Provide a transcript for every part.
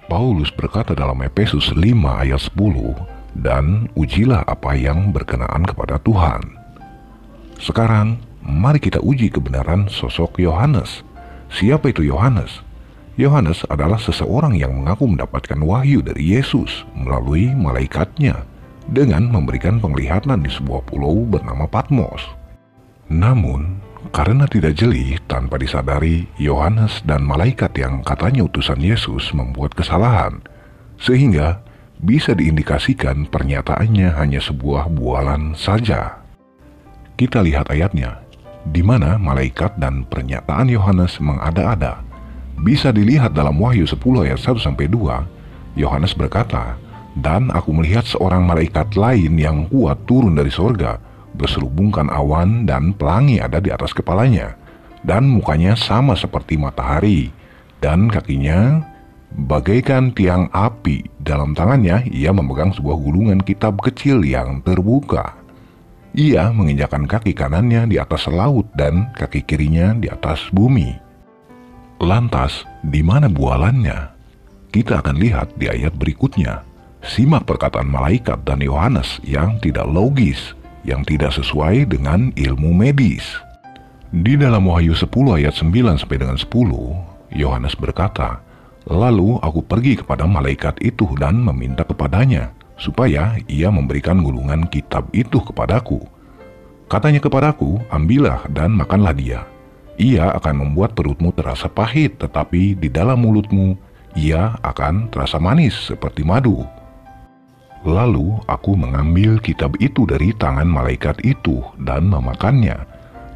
Paulus berkata dalam Efesus 5 ayat 10, "Dan ujilah apa yang berkenaan kepada Tuhan." Sekarang, mari kita uji kebenaran sosok Yohanes. Siapa itu Yohanes? Yohanes adalah seseorang yang mengaku mendapatkan wahyu dari Yesus melalui malaikatnya dengan memberikan penglihatan di sebuah pulau bernama Patmos. Namun, karena tidak jeli, tanpa disadari, Yohanes dan malaikat yang katanya utusan Yesus membuat kesalahan, sehingga bisa diindikasikan pernyataannya hanya sebuah bualan saja. Kita lihat ayatnya, di mana malaikat dan pernyataan Yohanes mengada-ada. Bisa dilihat dalam Wahyu 10 ayat 1-2, Yohanes berkata, "Dan aku melihat seorang malaikat lain yang kuat turun dari sorga, berselubungkan awan dan pelangi ada di atas kepalanya, dan mukanya sama seperti matahari, dan kakinya bagaikan tiang api. Dalam tangannya ia memegang sebuah gulungan kitab kecil yang terbuka. Ia menginjakkan kaki kanannya di atas laut dan kaki kirinya di atas bumi." Lantas, di mana bualannya? Kita akan lihat di ayat berikutnya. Simak perkataan malaikat dan Yohanes yang tidak logis, yang tidak sesuai dengan ilmu medis. Di dalam Wahyu 10 ayat 9-10, Yohanes berkata, "Lalu aku pergi kepada malaikat itu dan meminta kepadanya, supaya ia memberikan gulungan kitab itu kepadaku. Katanya kepadaku, ambillah dan makanlah dia. Ia akan membuat perutmu terasa pahit, tetapi di dalam mulutmu ia akan terasa manis seperti madu." Lalu aku mengambil kitab itu dari tangan malaikat itu dan memakannya.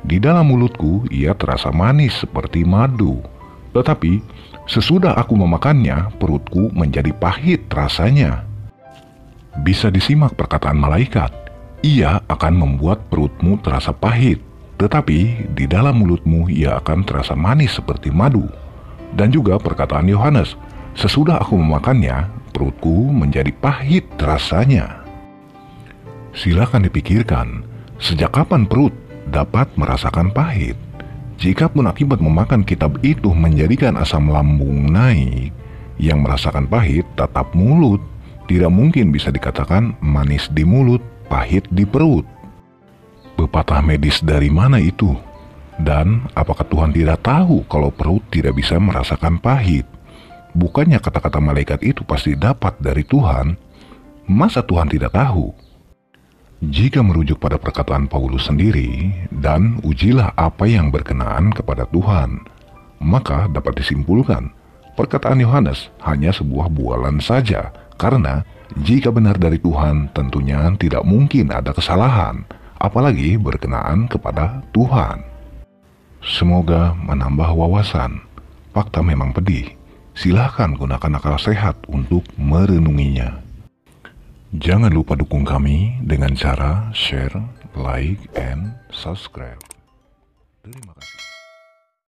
Di dalam mulutku ia terasa manis seperti madu, tetapi sesudah aku memakannya, perutku menjadi pahit rasanya. Bisa disimak perkataan malaikat, ia akan membuat perutmu terasa pahit, tetapi di dalam mulutmu ia akan terasa manis seperti madu. Dan juga perkataan Yohanes, sesudah aku memakannya, perutku menjadi pahit rasanya. Silakan dipikirkan, sejak kapan perut dapat merasakan pahit? Jikapun akibat memakan kitab itu menjadikan asam lambung naik, yang merasakan pahit tetap mulut. Tidak mungkin bisa dikatakan manis di mulut, pahit di perut. Pepatah medis dari mana itu? Dan apakah Tuhan tidak tahu kalau perut tidak bisa merasakan pahit? Bukannya kata-kata malaikat itu pasti dapat dari Tuhan? Masa Tuhan tidak tahu? Jika merujuk pada perkataan Paulus sendiri, "Dan ujilah apa yang berkenaan kepada Tuhan," maka dapat disimpulkan, perkataan Yohanes hanya sebuah bualan saja, karena jika benar dari Tuhan tentunya tidak mungkin ada kesalahan, apalagi berkenaan kepada Tuhan. Semoga menambah wawasan. Fakta memang pedih. Silahkan gunakan akal sehat untuk merenunginya. Jangan lupa dukung kami dengan cara share, like, and subscribe. Terima kasih.